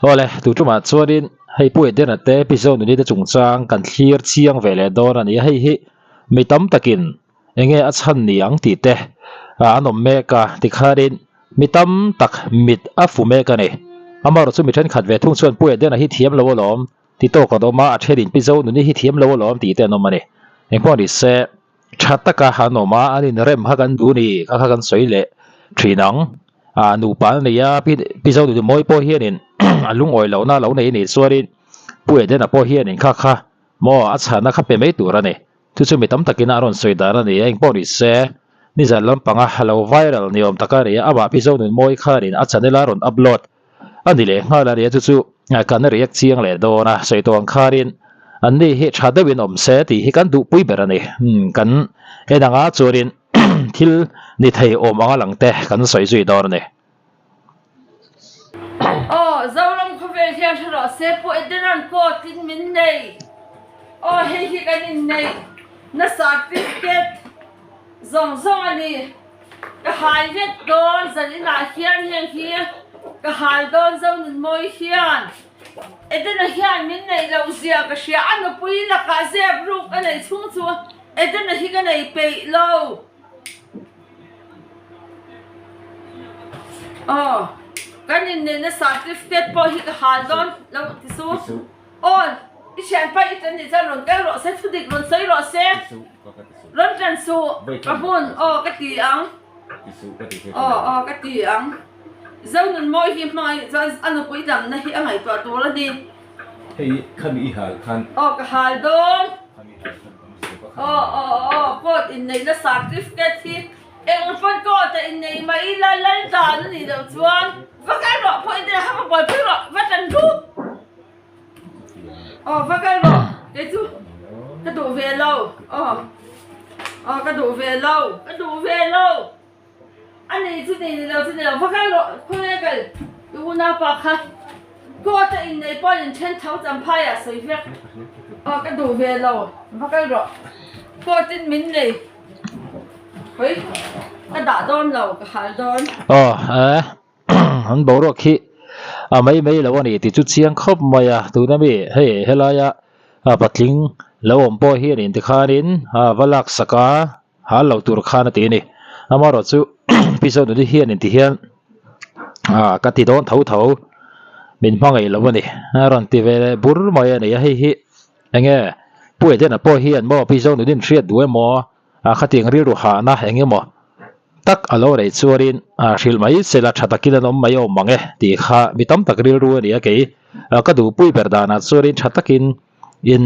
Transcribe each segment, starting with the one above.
ole tu tu ma chuanin hei pu Edena te episode ni te chungchang kan thlir chiang vele don ani hei hi mi tam takin enge a chan ni ang ti te anom meka tikharin mi tam tak mit a fu meka ni amaro chu mi then khat ve thung chuan pu Edena hi thiam lo lom ti to ko do ma a therin episode ni hi thiam lo lom ti te no mani engpo ni se thataka hanoma anin rem hakan du ni ka kan soile thinang nu pan ni ya episode ni moi po hianin alung oi lo na lo nei ni chuarin pu Edena po hianin kha mo a chana kha pe mei tur ani tu chu mi tam takina ron soidar ani engpo ni se ni zan lampanga hello viral niom takari aba episode ni moi kharin a chanela ron upload ani le ngala ri chu kan react chiang le do na soitong kharin anni hi thadawin om se ti hi kan du pui berani kan enanga churin thil ni thei om anga langte kan soi zui dor ne zawlam khove thia thara se po Edena ko tin min nei hei kan in nei na certificate zong ani ka hai vet don zanina hian hi ka hal don Zonunmawii'n hian Edena hian min nei lo zia ka sia anu pui la ka zeb ruk anei chung chu Edena hi ka nei pe lo kan in nei na certificate po hi ka hal don lo ti su isyan pa itan ni zan ron ka ro se thudik ron soi ro se ron tran su kapun kati ang kati ang Zonunmawii'n hi mai zan anu pui dam na hi angai to to la ni hei khan I hal khan ka hal don pot in nei na certificate hi eng fan ko ta in nei mai la ta ni do chuan va ka ro po Edena ha ma boy pi ro va tan du va ka ro ke chu ka du ve lo ka du ve lo anh này chút này phát cái loại không nghe cái u na bạc ha có thể in này bao nhiêu千头trăm派啊随便cái đồ về rồi phát cái loại có tin mình này ấy cái đá đòn rồi cái hai đòn hắn bảo rồi khi mấy lâu này thì chút chiang khóc mày tu na mi hey helaya bắt linh lâu ông bố hiền thì khai đến valak saka lâu tur khana tí này amaro chu episode ni hian ti hian ka ti don thau min mangai lo ni ron ti ve bur mai ani hi enge pu Edena po hian mo episode ni thriat du mo khating ri ru ha na enge mo tak alo rei churin hril mai sela thatakila nom mai om mange ti kha mitam tak ril ru ani ke ka du pui berdana churin thatakin in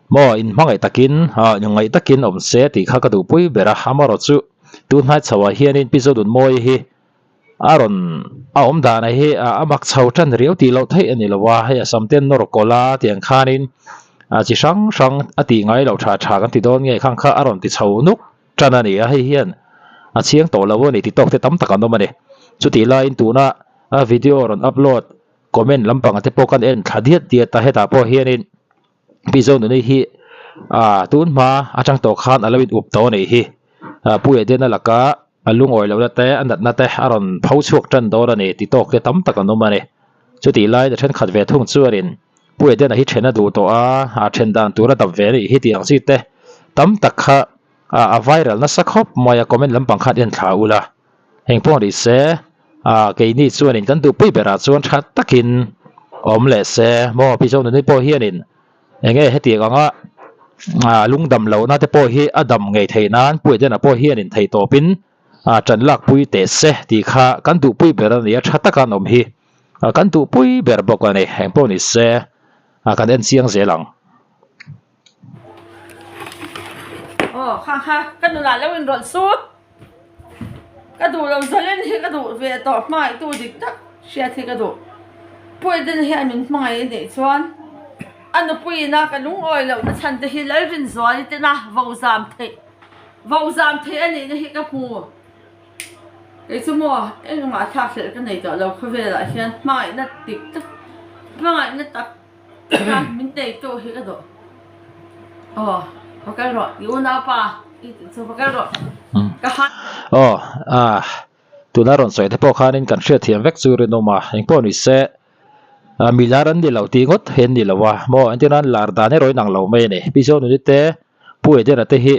mo in mangai takin nyungai takin om se ti kha ka du pui bera hamaro chu tu hai chawa hian in episode moi hi aron om da na hi amak chau tan riau ti lo thei ani lowa he samten nor kola tiang khanin chi sang ati ngai lo tha kan ti don nge khang kha aron ti chau nuk chana ni a hi hian chiang to lo ni ti tok te tam takan no mani chu ti la in tu na video ron upload comment lampang ate pokan en thadiat ti ta heta po hian in episode ni hi tun ma atang to khan alawit up to nei hi pu Edena laka alung oi lo na te anat na te aron phau chuak tan do ani ti tok te tam tak anoma ne chuti lai the then khat ve thung chuarin pu Edena hi thena du to a then dan tura dab ve ri hi ti ang chi te tam tak kha viral na sakhop maya comment lampang khat en thla ula hengpo ri se ke ni chuanin kan du pui bera chuan that takin om le se mo episode ni po hianin enge heti anga lungdam lo na te po hi adam ngei theinan pu Edena po hian in thei to pin chan lak pui te se ti kha kan du pui ber ani thata kan om hi kan du pui ber bok ani hengpo ni se kan en siang zelang ha kan du la lo in ron su kan du lo zalen hi kan du ve to mai tu dik tak sia thi kan du pu Edena hian min mai ni chuan anh pui na cái lúng oi lâu nó chân thì lấy viên gió thì na vào giảm thế anh ấy nó hết cái phù cái số mua em mà tháp sẽ cái này cho lâu không về lại xem mai nó tịch mai nó tập mình để tôi hết cái đó có cái rồi yêu na pa số cái rồi cái hát tu na ron soi te po khanin kan hria thiam vek chu ri no ma heng po ni se milaran di lau tingot hen di lawa mo antinan larda ne roi nang lau mai ne piso nu te pu Edena te hi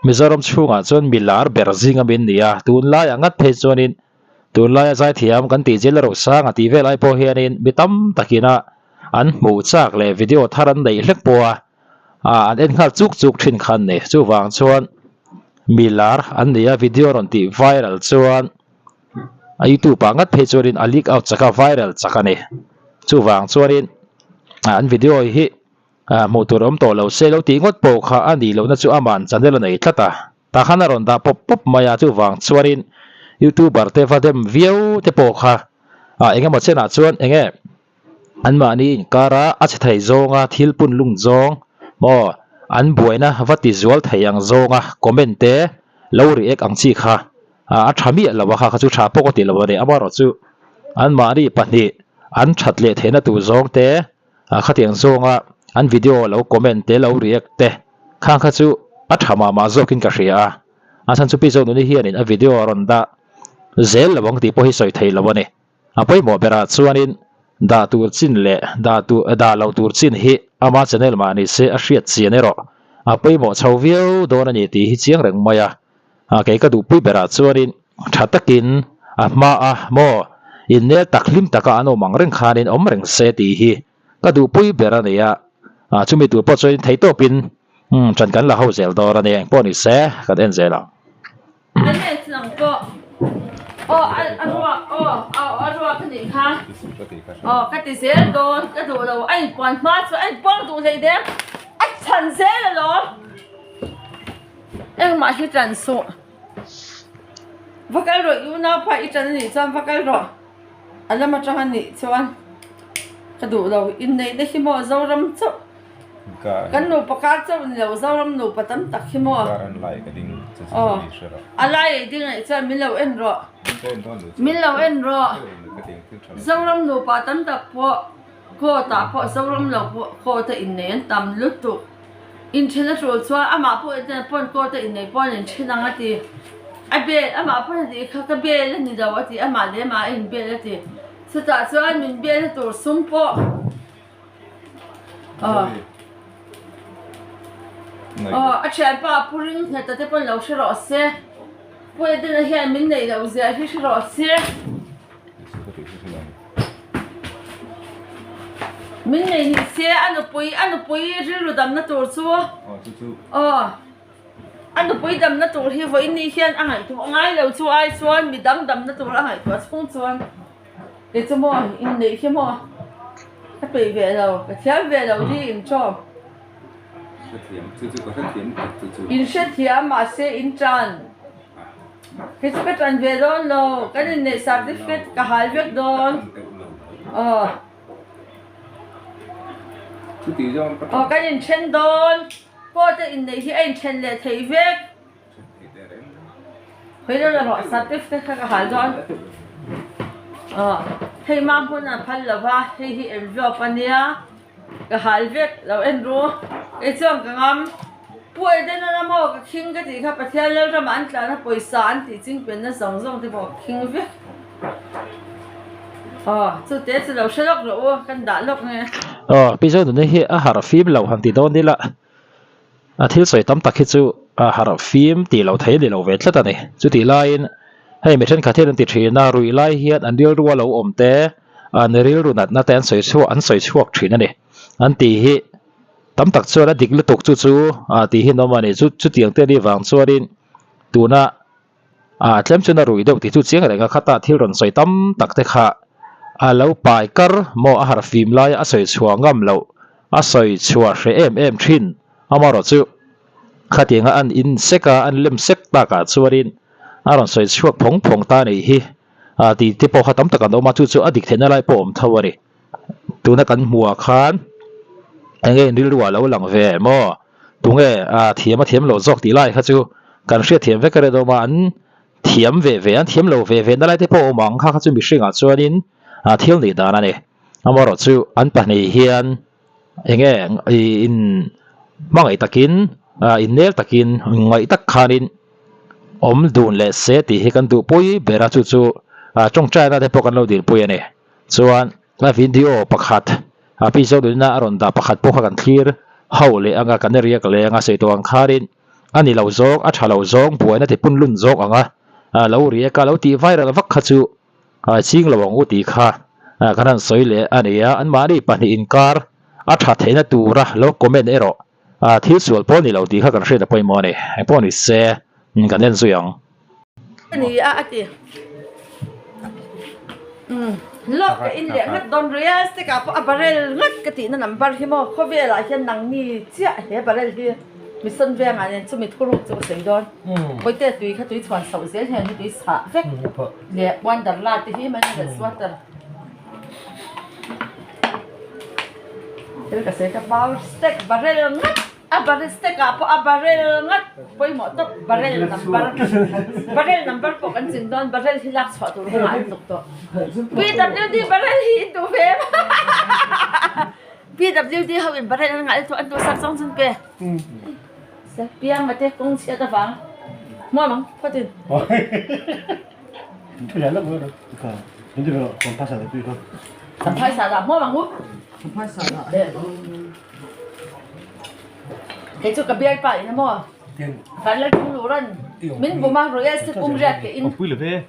Mizoram chunga chon milar berzing amin nia tun lai angat phe chonin tun lai zai thiam kan ti jel ro sang ati ve lai po hianin mitam takina an mu chak le video tharan dei hlek poa an en khal chuk chuk thin khan ne chu wang chuan milar an nia video ron ti viral chuan YouTube angat phe chorin a leak out chaka viral chakane chu wang chuanin an video hi motor om to lo se lo ti ngot po kha ani lo na chu aman channel nei thata ta khana ron da pop pop maya chu wang chuarin YouTuber te fa dem view te po kha enga mo chena chuan enge an ma ni kara a che thai zonga thil pun lung zong mo an buaina vati zual thayang zonga comment te lo react ang chi kha a thami lawa kha chu tha pok ti lawa re amaro chu an ma ri pani an thatle thena tu zong te khatiang zonga an video lo comment te lo react te khang kha chu a thama ma zokin ka hria a san chu pi zo nu ni hianin a video ronda zel lawang ti po hi soi thei lawani a poi mo bera chuanin da tur chin le da lo tur chin hi ama channel ma ni se a hriat chian ero a poi mo chho view don ani ti hi chiang reng maya ke ka du pui bera chuanin thatakin a ma a mo Inneih taklim taka ano mangreng khanin om reng se ti hi ka du pui bera nia chumi tu po choin thei to pin chan kan la ho zel dor ani po ni se kan en zela ane lang po arwa kani kha ka ti se don ka du lo ai pon ma so ai pon du sei de ai chan se lo em ma hi chan so vakal ro yu na pha I chan ni cham vakal ro alama chahan ni chuan ka du lo Inneih de hi mo zoram chu kan nu pakar chu ni lo zoram nu patam tak hi mo alai ding ai cha min lo en ro zoram nu patam tak po ko ta po zoram lo ko ta Inneih tam lutu international chua ama po ta pon ko ta Inneih pon in chinang ati abe ama pon di kha ka be le ni daw ati ama le ma in be le ti sata chuan min be le tur sum po a chan pa puring na ta te pon lo shro se po Edena hian min nei lo zia hi shro se min nei ni se anu pui rilu dam na tur chu anu pui dam na tur hi vo Inneih hian a ngai tu ngai lo chu ai chuan mi dam na tur a ngai tu chung chuan e chu mo Inneih hi mo ka pe ve lo ka thiam ve lo ri in chom in she thiam ma se in tran ke chu ka tran ve don lo kan Inneih certificate ka hal vek don kan in chen don ko ta Inneih hi ein chen le thei vek hoi lo ro certificate ka hal don thei ma phun a phal lawa hei hi envelope ania ka hal vek lo en ru e chong ka ngam pu Edena na mo ka king ka ti kha pathian lo ram an tla na poisa an ti ching pen na song song te bo king vek chu te chu lo shalok ro kan da lok nge pi zo nu hi a har film lo han ti don dila a thil soi tam tak hi chu a har film ti lo thei ni lo ve thlata ni chu ti lain hei mi then kha thil an ti thina rui lai hian an ril ruwa lo om te an ril ru nat na ten soi chu an soi chuak thina ni an ti hi tam tak chu la dik lu tok chu ti hi no mani chu tiang te ni wang chuarin tuna tlem chu na rui deuh ti chu chiang renga khata thil ron soi tam tak te kha a lo pai kar mo a har film lai a soi chhuang ngam lo a soi chhuwa hre em thin amaro chu khatinga an in seka an lem sek ta ka chuarin aron soi chuak phong ta nei hi ti te po khatam takan oma chu adik thena lai po om thawari tuna kan hmuwa khan enge ril ruwa lo lang ve mo tunge thiam lo zok ti lai kha chu kan hria thiam ve kare do ma an thiam ve an thiam lo ve na lai te po omang kha chu mi hringa chuanin thil ni dana ni amaro chu an pani hian enge in mangai takin Inneih takin ngai tak khanin om dun le se ti hi kan du pui bera chu chong chai na te po kan lo dir pui ani chuan video pakhat episode na aron da pakhat po kan clear haule anga kan riak le anga sei to ang kharin ani lo zong a thalo zong buaina te punlun zong anga lo riak ka lo ti viral vak khachu ching lawang u ti kha kanan soile ania an mari pani inkar a tha theina tura lo comment ero thil sual pon ni lo ti kha kan hre da poi mo ne pon ni se kan nen zuyang ni a ati lok in le ngat don real te ka pa barrel ngat ka ti na number hi mo kho ve la hian nang ni chia he barrel hi mi son ve nga nen chu mi thuru chu sei don poi te tui kha tui chwan so zel hian tui sa vek le wonder la ti hi man the swatter el ka se ka power stack barrel ngat a barrel stack ka pa barrel ngat poi mo to barrel number po kan sin don barrel hi lak chwa tu nga tuk to PWD barrel hi tu ve PWD how in barrel nga tu an tu sak song sun pe sa piang mate kong sia ta bang mo mang patin tu ya la mo ka hindi ko kon pasa de tu ko sampai sa mo mang hu sampai sa cái chỗ cái bia phải nó mua, phải là cũng lúa rần, mình bố mang rồi sẽ cũng rẻ cái in, Pui le ve.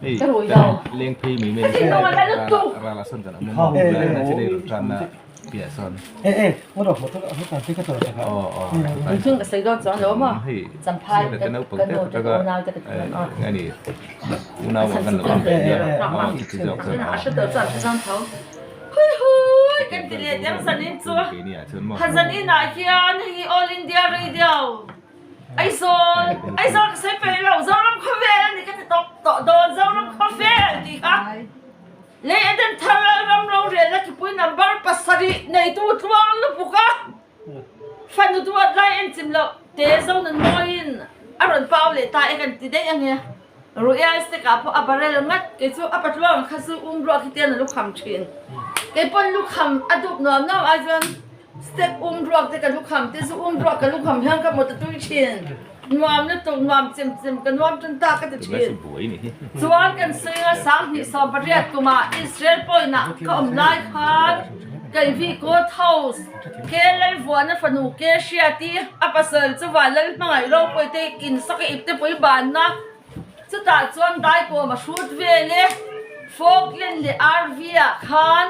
cái rồi đâu, Leng pei mi me. cái gì đâu mà lại được tụ, Ra la son kan mo. Na chene ran na pia son. mo do mo to ho ta ti ka to ka mình thương cái sấy đó cho nó mà, sampai cái nồi cái đồ nào cái Nga ni. Una wa kan lo pe dia. Ti jo cái nào sẽ đỡ dần sang thấu, hui hui cái tiền lệ tiếng sân in chúa, hắn sân in à kia hi All India Radio, ai son cái sấy phải lâu dâu lắm không về anh thì cái tọt đòn dâu lắm không về thì khác. Lê Edena thằng làm lâu rồi là cái bụi number pasari này tu tuang nó buka, phần tu tuang lại em chìm lộ, thế Zonunmawii'n, aron Paul lệ ta em cần tí đấy anh nghe, rồi ai sẽ cả po abarel ngắt cái chỗ apat luang khá sự bro khi tiền là lúc ham chuyện, cái pon lúc ham aduk nom nom ai vẫn step bro cái lúc ham, thế chỗ bro cái lúc ham hàng cái một tụi chuyện. Nuam nó tung nuam chim cái nuam chân ta cái chuyện chuan kan suya sang ni so bariat kuma Israel poi na ka lai khan cái vi court house ke lai vuan na fanu ke shiati apasal chu wa lai mangai ro poi te kin sak ip te poi ban na chu ta chuan dai ko ma shoot ve le foglen le arvia khan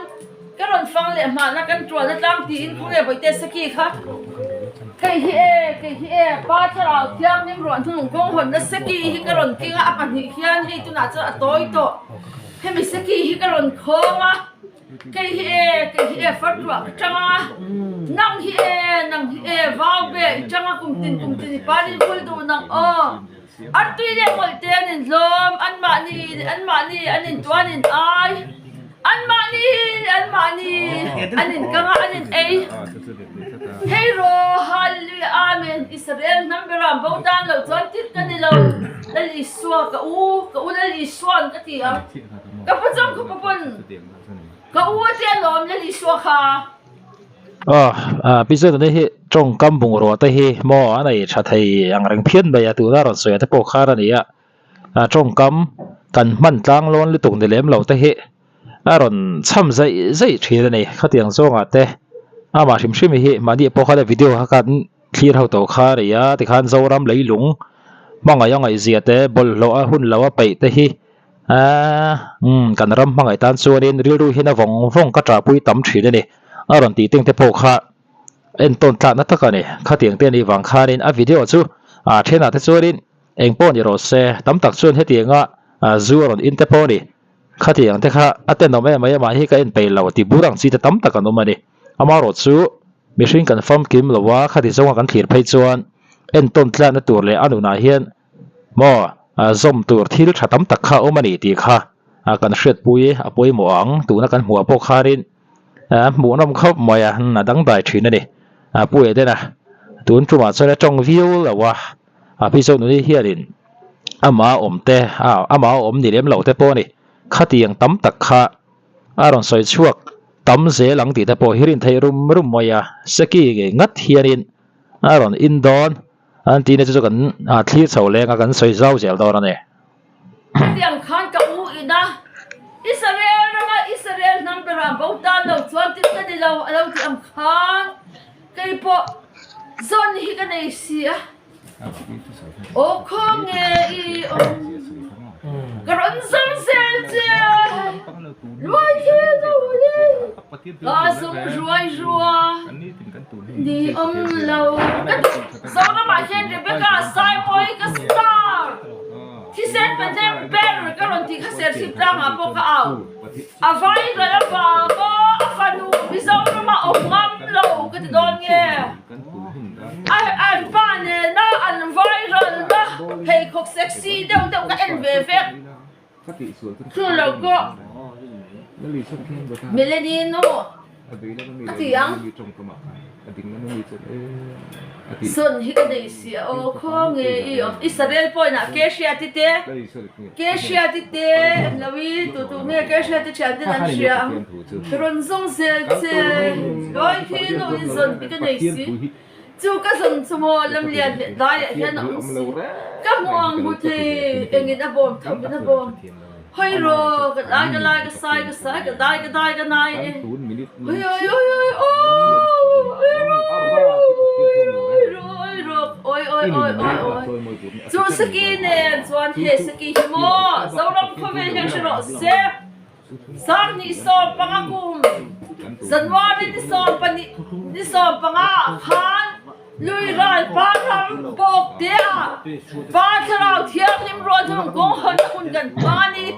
cái ron phang le ma na kan tro na tang ti in pui poi te saki kha cái hi ba thảo thiam nim ron thung gong hon na saki hi ka ron kinga apan hi khian hi tu na cha toy to he mi saki hi ka ron khonga cái hi phát ruột changa nang hi vào be changa kum tin pa ni bul du nang at tui le mol te anin lom an ma ni anin tuan in ai an ma ni anin kanga anin ei hero hallelujah amen Israel namberam bautan lo chon tit kan lo lali suwa ka u lali suan ka ti am ka pajam ko papon ka u te lom lali suwa kha episode này hi trong cam bung ro te hi mo anai tha thei ang reng phian ba ya tu da ron soya te po khara ni ya trong cam kan man tlang lon lu tung de lem lo te hi aron cham zai thir ni khatiang zonga te ama shim hi ma di po khala video ha kan clear ho to kha ri ya ti khan zoram leilung manga yang ai zia te bol lo a hun lo a pe te hi kan ram mangai tan chuanin ril ru hina vong ka tra pui tam thri ni aron ti ting te po kha en ton tla na takani khatiang te ni wang kha rin a video chu thena te chuanin engpon ni ro se tam tak chuan hetianga zu aron in te po ni khatiang te kha aten no me ma hi ka en pe lo ti burang chi te tam tak an umani ama ro chu machine confirm kim lo wa khati zonga kan thlir phei chuan en ton tla na tur le anu na hian mo zom tur thil tha tam tak kha umani ti kha kan hret pui a poi mo ang tu na kan hua po kha rin mu nom khop moya na dang dai thina ni pui de na tun tuma chona trong view lo wa episode ni hiarin ama omte ama om ni lem lo te po ni khatiang tam tak kha aron soi chuak tam ze lang ti te po hirin thei rum moya saki ge ngat hiarin aron indon an ti ne chu kan thli chho lenga kan soi zau zel dor ane tiang khan ka u ina Israel number làm bao ta lâu chuan tiếp cái này lâu thì âm khang cái bộ zon hi cái này xia ô không nghe y cái rắn sông sen chia loài kia đâu đi sông rùa đi lâu cái sau đó mà hiện Rebecca sai môi cái starที่เซนเป็นเต็มเป็นก็รอนที่เขาเสียสิบล้านอ่ะพวกเขาเอาไว้เลยแล้วป่าก็ฟันดูพิซซ่าก็มาอบงำโลก็จะโดนเงี้ยอันป้าเนี่ยนะอันไว้เลยนะเฮ้ยคุกเซ็กซี่เดี๋ยวก็เอ็นเวฟคือเราก็เมลานีโน่ที่ยังส่วนที่ก็ได้เสียโอ้ข้อเงี้ยอิสราเอลป่วยนะเกษียณที่เตะแล้ววิตัวเมียเกษียณที่เชียร์ที่นั่นเชียร์รุ่นส่งเสียร้อยที่โน่นส่วนที่ก็ได้เสียจู่ก็ส่งสมอลำเลียนได้เห็นหนังก็มองบุตรเองนะบอมทำนะบอมเฮ้ยรอก็ได้ก็ใส่ก็ได้เฮ้ยโอ้จู่สกีเนี่ยส่วนเฮสกีหิมะสาวรำเขาเป็นยังชนะเซฟสามนิสอบปังกุมสันวานิสอบปันนิสอบปังขันลุยร้ายป้าทำปกเดียป้าทเราเที่ยวนิมรอจงกงหันคุณกันป้านี่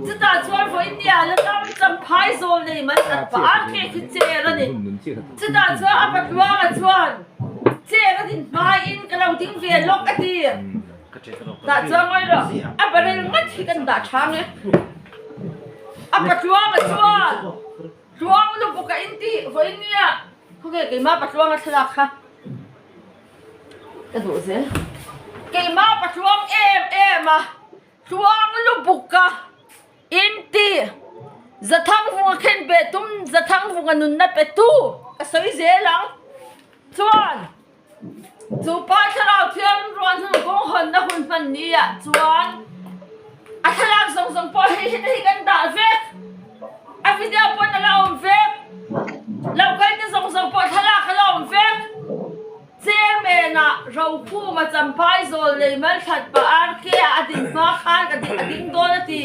จะตัดส่วนฝ่ายเนี่ยแล้วก็จำพายโซนเลยมันตัดป้าเกี่ยขึ้นเจรันนี่จะตัดส่วนอัปตัวกันส่วนเจก็ทิ้งพายอินก็เราทิ้งเวียนลกกันดีตัดส่วนไม่หรอกอัปเรื่องมันที่กันตัดช่างเนี่ยอัปตัวกันส่วนช่วงลูกปกอินที่ฝ่ายเนี่ยเขาเกี่ยมาปัจจุบันมาสลักค่ะกระโดดเสียเกี่ยมาปัจจุบันมาช่วงลูกปกอินที่จะทั้งวงเข็นเบตุมจะทั้งวงนุนนับเปตูก็สวยเสียหลังส่วนจู่ป้าจะเราเที่ยงรวนถึงกงหันนะคุณพันนี่อ่ะส่วนอัธลักษณ์ส่งปล่อยให้กันด่าเฟกอันวิดีโอปนเราเฟกเราเคยจะส่งปล่อยทะลักเราเฟกเจเมน่ะเราคู่มาจำพายโซเลยมันขัดปะอาร์เคียอดิ่งมาขานอดิ่งโดนที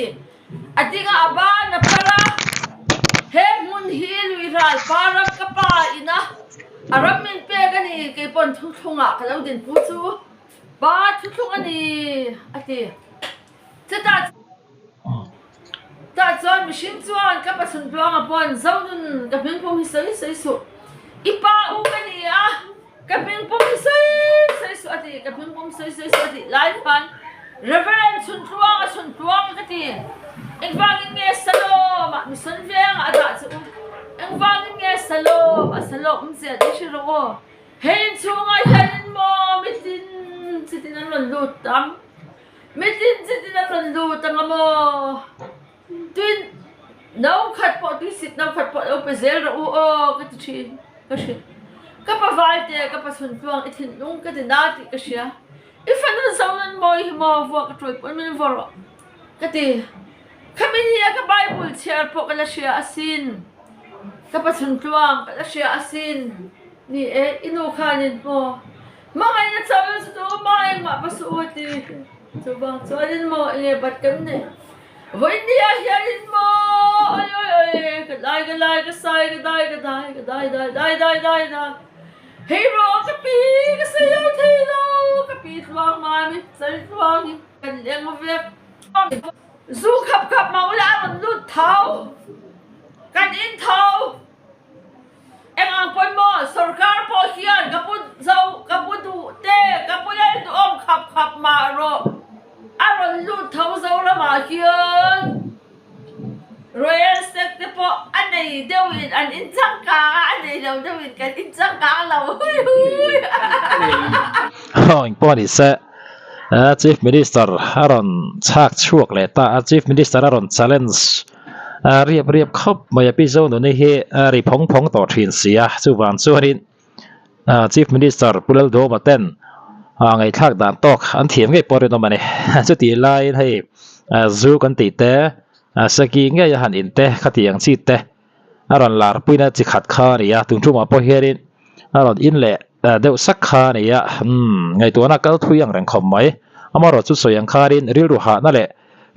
อดิ่งอาบ้านนะพระเฮมุนฮิลวิรัยปารับกับปาอินะอารับมินเปกันนี่เก็บปนทุกอ่ะก็เราดินพูดซูปาทุกอันนี้อดิ่งจะตัดส่วนมิชินส่วนกับสุนทรอ่ะปนเจ้านุ่นกับเพียงพงฮิสวยสุอีป้าอูกันนี่อ่ะกับเพียงพงฮิสวยสุอดิ่งกับเพียงพงสวยสุอดิ่งไลฟ์พันเรเวอเรนสุนทรกันที่เอ็งฟังเงี้ยสโลมามิสันเวียงอาจารย์สุเอ็งฟังเงี้ยสโลมันเสียดิฉันรู้เห็นช่วงเห็นมอมิตินสิตินันลุดตั้งมิตินสิตินันลุดตั้งมอตุนน้องขัดปอดตุนสิทน้องขัดปอดเอาไปเซลล์ก็จะชินก็ปะวายเตะก็ปะสุนทรอีทิ้งนุ่งก็จะนาติก็เชียอีฟันนั้นสาวนั้นมอยมาวัวก็ช่วยปนมันวัวก็ตีข้ามีเนี่ยก็ไบเบิลเชียร์พวกกันละเชียร์อาซินก็ปะสุนทรกันละเชียร์อาซินนี่อินูคานินโมมาไงนะสาวนั้นสุดมาเองมาปะสุดที่สาวนั้นโมเองบัดกันเนี่ยวันนี้เฮียนินโมก็ได้ก็ใส่ก็ได้เฮ้ยรอกับปีก็เสียทีเรากับปีทวงมาไม่ใส่ทวงกันเลี้ยงมาเวียซูขับมาเวลามันลุดเท้ากันอินเท้าเอ็งอ่างปนหม้อสรการพอเขียนกับปุ่นเจ้ากับปุ่นดูเต้กับปุ่นเล่นดูอ้อมขับมารออ่ะมันลุดเท้าเจ้าละมาเขียนเรียนเสร็จแต่พออันไหนเดวิดอันอินจังกาอันไหนเราเดวิดกันอินจังกาเราเฮ้ยอิงปอดิเซChief Minister อารอนชักช่วงเลยตา Chief Minister อารอน challenge เรียบครบมาอย่าพิจารณาในเหตุริพงต่อถิ่นเสียสุวรรณส่วนนี้ Chief Minister ปุลลโดมาเต้นไงทักด่านตอกอันเถียงไงปอร์ตมันเนี่ยสุดที่ไล่ให้ซูกันติเตะสกีเงี้ยหันอินเตะขัดยังชีเตะ aron lar puina chi khat kha ria tung chuma po herin aron in le deuh sak kha nia ngai tu na kal thuyang reng khom mai amaro chu soyang kharin ril ru ha na le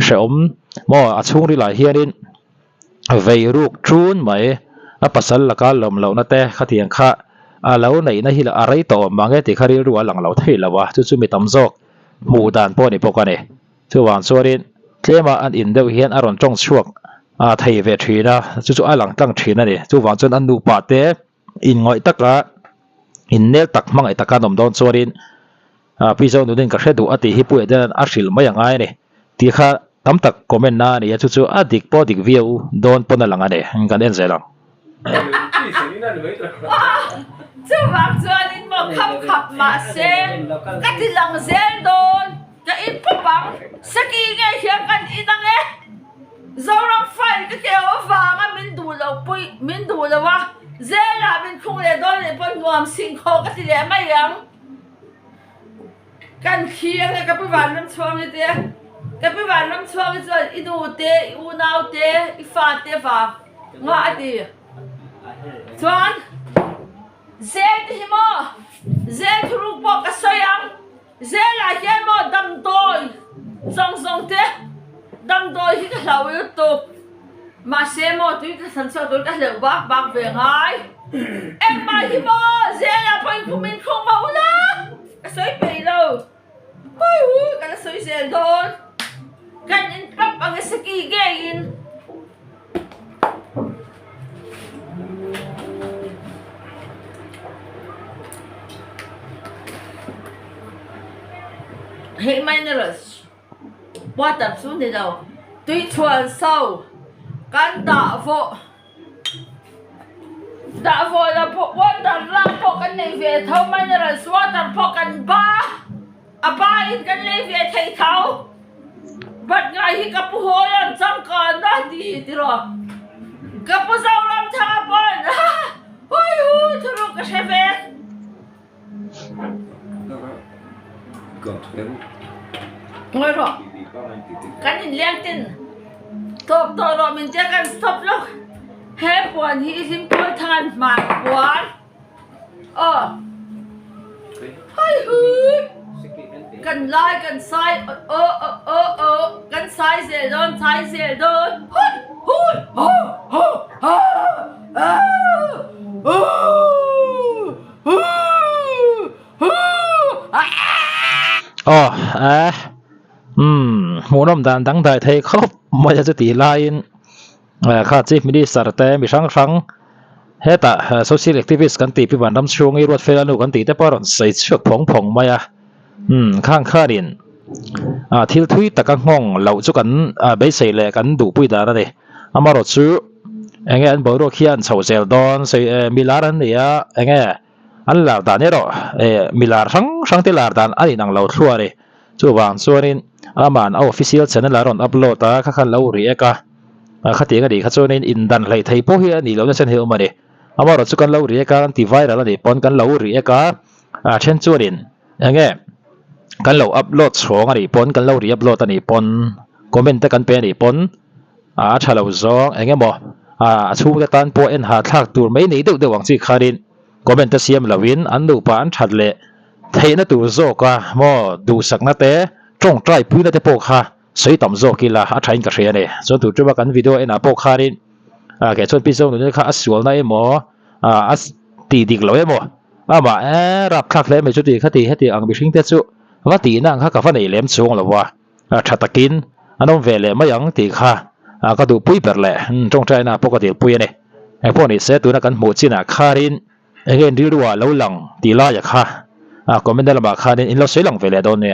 sheom mo achung ri lai hianin vei ruk trun mai a pasal laka lom lo na te khathiang kha a lo nei na hi la arai to mange ti khari ru alang lo thei lawa chu mi tam jok mu dan po ni pokane chu wan sorin tlema an in deuh hian aron tong chuak a thei ve thina chu alang tlang thina ni chu wan chon an nu pa te in ngoi taka in nel tak mangai taka nom don sorin pi zo nu din ka hredu ati hi pu edan a hril mai angai ni ti kha tam tak comment na ni chu adik po dik view don pon alanga ne kan en zelang chú bác cho nên mà khắp mà xem các thì lòng xem đồn cái ít bắp bằng sẽ kỳ nghe hiện cần ít năng nghe dẫu nó phải cái kiểu vàng á mình đủ lâu bụi mình đủ lâu á dễ là mình không để đón để bọn ngòm sinh khổ cái thì để mấy lắm cần khiêng cái bắp vàng năm chuông như thế cái bắp vàng năm chuông như thế ít đủ tê ít nào tê ít pha tê pha ngã đi chuan zel thì mo zel thu ruk bo ka soyang zel la hian mo dam doi zong te dam doi hi ka hlaw youtube ma se mo tu ka san so tu ka hlaw bak ve ngai em ma hi mo zel la point kumin khong ma ula ka soy pe lo hoi hu ka soy zel don kan in pap ang saki gain Hey minerals, what up soon đi đâu? Tuy chuẩn sâu, can đã vô là bộ what up lang bộ can này về thâu minerals what up bộ can ba, ba in can này về thầy thâu, bắt ngay hi kapu hồ làm chẳng còn đó đi rồi, kapu sao làm thằng bọn, ôi hu thằng nó cái xe về. Ngồi rồi, cái nhìn liên tin, top rồi mình chắc cần stop lúc, hết buồn hi sim buồn thằng mà buồn, hay hư, cần like cần sai, cần sai dễ đơn, muốn ông đàn đăng đại thấy khóc mà giờ tí line khá chỉ mình đi sờ té mình sáng hết à social activist kan ti pi ban dam chung i ruat fel anu kan ti te paron sei chuak phong maya khang kha din thil thui taka ngong lo chu kan be sei le kan du pui da na de amaro chu enge an bo ro khian chho zel don sei milar an nia enge an la da ne ro milar sang te lar dan ani nang lo thua re chu wang chuanin aman official channel la ron upload ta kha khan lo ri eka khati ga di kha chuanin in dan hlei thei po hi ani lo na chen he ma de amaro chu kan lo ri eka kan ti viral ani pon kan lo ri eka chen chuanin enge kan lo upload chhong ani pon kan lo ri upload ani pon comment te kan pe ani pon thalo zong enge mo chu ta tan po en ha thak tur mai nei deuh deuh ang chi kharin comment te siam lawin an nu pa an that le theina tur zo ka mo du sakna te trong trai puina te po kha sei tam zo kila a thain ka hre ne so tu tuba kan video ena po kharin ke chon pi zo nu kha asual na emo as ti dik lo emo ama rap khak le me chu ti khati heti ang bi hring te chu wa ti na kha ka fa nei lem chung lo wa thatakin anom vele mayang ti kha ka du pui per le trong trai na po ka til pui ne e po ni se tu na kan mu china kharin again ri ruwa lo lang ti la ya kha comment la ba kharin in lo sei lang vele don ne